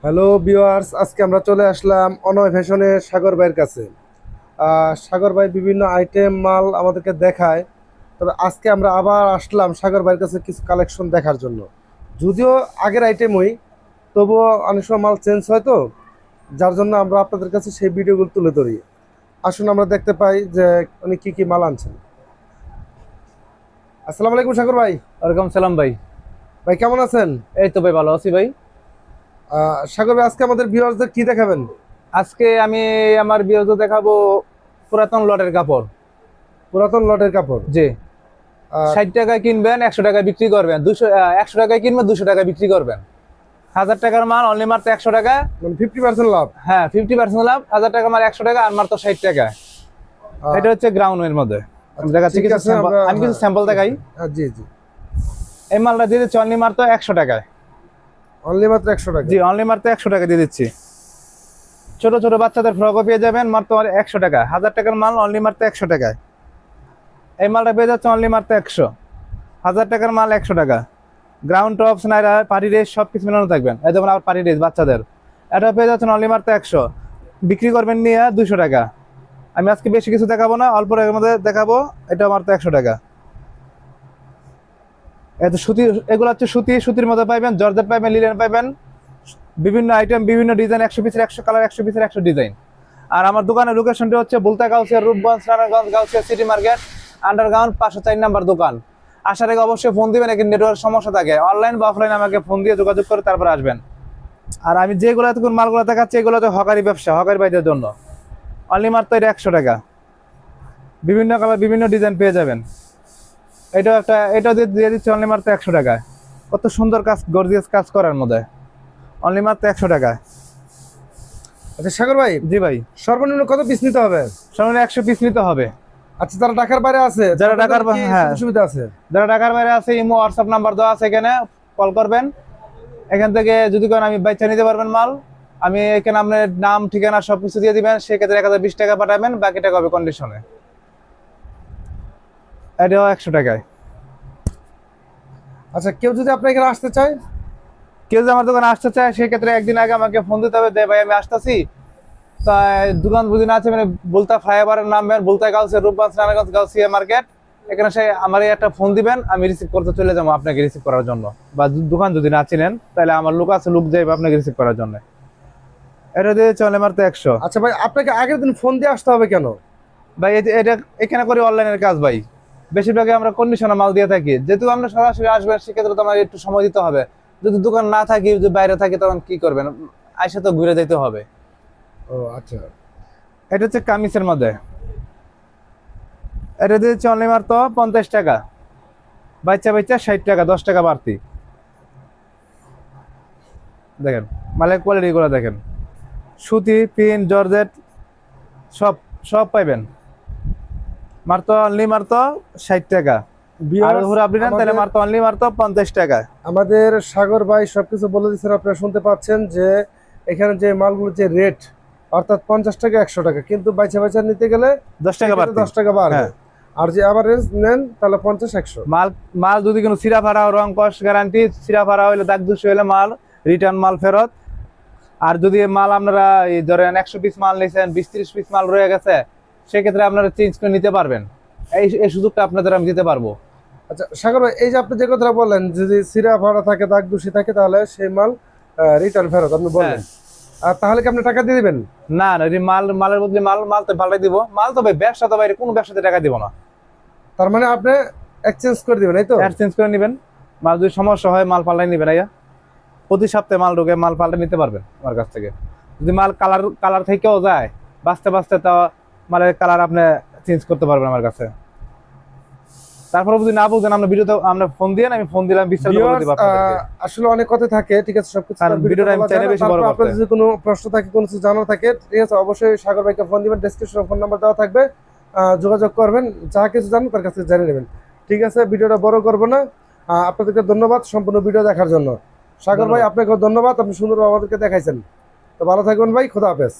Hello viewers, আজকে আমরা চলে আসলাম অনয় ফ্যাশনের সাগর ভাইয়ের কাছে। সাগর ভাই বিভিন্ন আইটেম মাল আমাদেরকে দেখায়। তবে আজকে আমরা আবার আসলাম সাগর ভাইয়ের কাছে কিছু কালেকশন দেখার জন্য। যদিও আগের আইটেমই, তবুও অনেক সময় মাল চেঞ্জ হয় তো, যার জন্য আমরা আপনাদের কাছে সেই ভিডিওগুলো তুলে ধরি। আসুন আমরা দেখতে পাই যে উনি কি কি মাল আনছেন। আসসালামু আলাইকুম সাগর ভাই। ওয়ালাইকুম সালাম ভাই। ভাই কেমন আছেন? এই তো ভাই ভালো আছি ভাই। সাগর ভাই, আজকে আমাদের ভিউয়ার্সদের কি দেখাবেন? আজকে আমি আমার ভিডিওতে দেখাবো পুরাতন লটের কাপড়। পুরাতন লটের কাপড়। জি, আহ, 60 টাকায় কিনবেন, 100 টাকায় বিক্রি করবেন। 100 টাকায় কিনবেন, 200 টাকায় বিক্রি করবেন। 1000 টাকার মাল অনলি মাত্র 100 টাকা। মানে 50% লাভ। হ্যাঁ, 50% লাভ। 1000 টাকার মাল 100 টাকা আর মাত্র 60 টাকা। আহ, এটা হচ্ছে গ্রাউন্ডের মধ্যে আমি আচ্ছা, দেখাচ্ছি ঠিক কিছু আছে, স্যাম্পল। আমি কিছু স্যাম্পল দেখাই। জি জি। এই মালটা দিয়ে দিচ্ছি অনলি মাত্র 100 টাকায়। অনলি মাত্র 100 টাকা। জি, অনলি মাত্র 100 টাকা দিয়ে দিচ্ছি। ছোট ছোট বাচ্চাদের ফ্রকও পেয়ে যাবেন মাত্র 100 টাকা। 1000 টাকার মাল অনলি মাত্র 100 টাকায়। এই মালটা পেয়ে যাচ্ছে অনলি মাত্র 100। 1000 টাকার মাল 100 টাকা। গ্রাউন্ড টপ স্নাইডার পার্টি ড্রেস সব কিছু মেলানো থাকবেন। এই যেমন আমার পার্টি ড্রেস বাচ্চাদের, এটা পেয়ে যাচ্ছেন অনলি মাত্র 100। বিক্রি করবেন নিয়ে 200 টাকা। আমি আজকে বেশি কিছু দেখাবো না, অল্প এর মধ্যে দেখাবো। এটা মাত্র 100 টাকা। এত সুতি, এগুলো হচ্ছে সুতি। সুতির মধ্যে পাইবেন, জর্জেট পাইবেন, লিলেন পাইবেন, বিভিন্ন আইটেম, বিভিন্ন ডিজাইন, 100 পিসের 100 কালার, 100 পিসের 100 ডিজাইন। আর আমার দোকানের লোকেশনটি হচ্ছে Bulta Gausia, Rupganj, Narayanganj, Gausia city market, underground 504 number দোকান। আসার আগে অবশ্যই ফোন দিবেন, এখানে নেটওয়ার্ক সমস্যা থাকে। অনলাইন বা অফলাইন আমাকে ফোন দিয়ে যোগাযোগ করে তারপর আসবেন। আর আমি যেগুলো এতক্ষণ মালগুলো দেখাচ্ছি, এগুলো তো হকারি ব্যবসা, হকারি ভাইদের জন্য। অনলি মাত্র এটা 100 টাকা। বিভিন্ন কালার, বিভিন্ন ডিজাইন পেয়ে যাবেন। এটাও একটা, এটাও দিয়ে দিচ্ছে অনলি মাত্র 100 টাকায়। কত সুন্দর কাজ, গর্জিয়াস কাজ করার মধ্যে, অনলি মাত্র 100 টাকায়। আচ্ছা সাগর ভাই, জি ভাই, সর্বনিম্ন কত পিস নিতে হবে? সামনে 100 পিস নিতে হবে। আচ্ছা, যারা ঢাকার বাইরে আছে, যারা তাদের ঢাকার কি হ্যাঁ, সুযোগ সুবিধা আছে? যারা ঢাকার বাইরে আছে, ইমো হোয়াটসঅ্যাপ নাম্বার দেওয়া আছে, এখানে কল করবেন। এখান থেকে যদি করেন আমি বাচ্চা নিতে পারবেন মাল। আমি এখানে আপনার নাম, ঠিকানা সবকিছু দিয়ে দিবেন। সেক্ষেত্রে 1020 টাকা পাঠাবেন, বাকি টাকা হবে কন্ডিশনে। এটাও 100 টাকায়। আচ্ছা, কেউ যদি আপনার এখানে আসতে চায়? কেউ যদি আমার দোকানে আসতে চায়, সেক্ষেত্রে একদিন আগে আমাকে ফোন দিতে হবে যে ভাই আমি আসতেছি। তাই দোকান বুঝি না আছে মানে বলতা ফ্লাইওভারের নামবেন, বলতা গাউসিয়া, রূপগঞ্জ, নারায়ণগঞ্জ, গাউসিয়া মার্কেট। এখানে সে আমার একটা ফোন দিবেন, আমি রিসিভ করতে চলে যাবো আপনাকে রিসিভ করার জন্য। বা দোকান যদি না চিনেন, তাহলে আমার লোক আছে, লোক যাইবে আপনাকে রিসিভ করার জন্য। এটা দিয়ে চলে মারতে 100। আচ্ছা ভাই, আপনাকে আগের দিন ফোন দিয়ে আসতে হবে কেন? ভাই এটা এখানে করি অনলাইনের কাজ ভাই। বেশিরভাগই আমরা কন্ডিশনে মাল দিয়ে থাকি। যেহেতু আমরা সরাসরি আসবেন, সেক্ষেত্রে তো আমার একটু সময় দিতে হবে। যদি দোকান না থাকি, যদি বাইরে থাকি, তখন কি করবেন? আইসা তো ঘুরে যেতে হবে। ও আচ্ছা। এটা হচ্ছে কামিজের মধ্যে। এটা দিয়েছে অনলি মাত্র 50 টাকা। বাচ্চা বাচ্চা 60 টাকা, 10 টাকা বাড়তি। দেখেন মালের কোয়ালিটি গুলো দেখেন। সুতি, প্রিন্ট, জর্জেট সব সব পাইবেন মাত্র অনলি মাত্র 60 টাকা। আর ভিউয়ার্স, আপনি নেন তাহলে মাত্র অনলি মাত্র 50 টাকা। আমাদের সাগর ভাই সবকিছু বলে দিচ্ছেন, আপনারা শুনতে পাচ্ছেন যে এখানে যে মালগুলোর যে রেট, অর্থাৎ 50 টাকা 100 টাকা, কিন্তু বাইচা বাইচা নিতে গেলে 10 টাকা বাড়তি। 10 টাকা বাড়বে। হ্যাঁ, আর যে অ্যাভারেজ নেন তাহলে 50 100। মাল মাল যদি কোনো সিরা ফাড়া, রং কস গ্যারান্টি। সিরা ফাড়া হইলে, দাগ দুষে হইলে মাল রিটার্ন, মাল ফেরত। আর যদি মাল আপনারা এই ধরেন 100 পিস মাল নিয়েছেন, 20-30 পিস মাল রয়ে গেছে, সেক্ষেত্রে আপনারা চেঞ্জ করে নিতে পারবেন। এই সুযোগটা আপনাদের আমি দিতে পারবো। আচ্ছা সাগর ভাই, এই যে আপনি যে কথাটা বললেন, যদি সিরা ভাড়া থাকে, দাগ দূষি থাকে, তাহলে সেই মাল রিটার্ন ফেরত আপনি বললেন। হ্যাঁ। আর তাহলে কি আপনি টাকা দিয়ে দিবেন? না না, মালের বদলে মাল, মাল তো পাল্টাই দিব। মাল তো ভাই ব্যবসা, তো বাইরে কোনো ব্যবসাতে টাকা দিব না। তার মানে আপনি এক্সচেঞ্জ করে দিবেন, এই তো? চেঞ্জ করে নেবেন। মাল যদি সমস্যা হয়, মাল পাল্টাই নেবেন। আইয়া প্রতি সপ্তাহে মাল ঢুকে, মাল পাল্টে নিতে পারবেন আমার কাছ থেকে। যদি মাল কালার কালার থেকেও যায়, বাঁচতে বাঁচতে, তা মালের কালার আপনি চেঞ্জ করতে পারবেন আমার কাছে। তারপরে যদি না বুঝেন, আমরা ভিডিওতে আমরা ফোন দিয়ে, আমি ফোন দিলাম, বিস্তারিত বলে দিব আপনাদেরকে। আসলে অনেক কথা থাকে, ঠিক আছে, সবকিছু কারণ ভিডিওটা আমি চাইলে বেশি বড় করতে। আপনার যদি কোনো প্রশ্ন থাকে, কোনো কিছু জানার থাকে, ঠিক আছে, অবশ্যই সাগর ভাইকে ফোন দিবেন। ডেসক্রিপশনে ফোন নাম্বার দেওয়া থাকবে, যোগাযোগ করবেন, যা কিছু জানেন তার কাছে জেনে নেবেন। ঠিক আছে, ভিডিওটা বড় করবো না। আপনাদেরকে ধন্যবাদ সম্পূর্ণ ভিডিও দেখার জন্য। সাগর ভাই, আপনাকেও ধন্যবাদ, আপনি সুন্দরভাবে আমাদেরকে দেখাইছেন। তো ভালো থাকবেন ভাই, খোদা হাফেজ।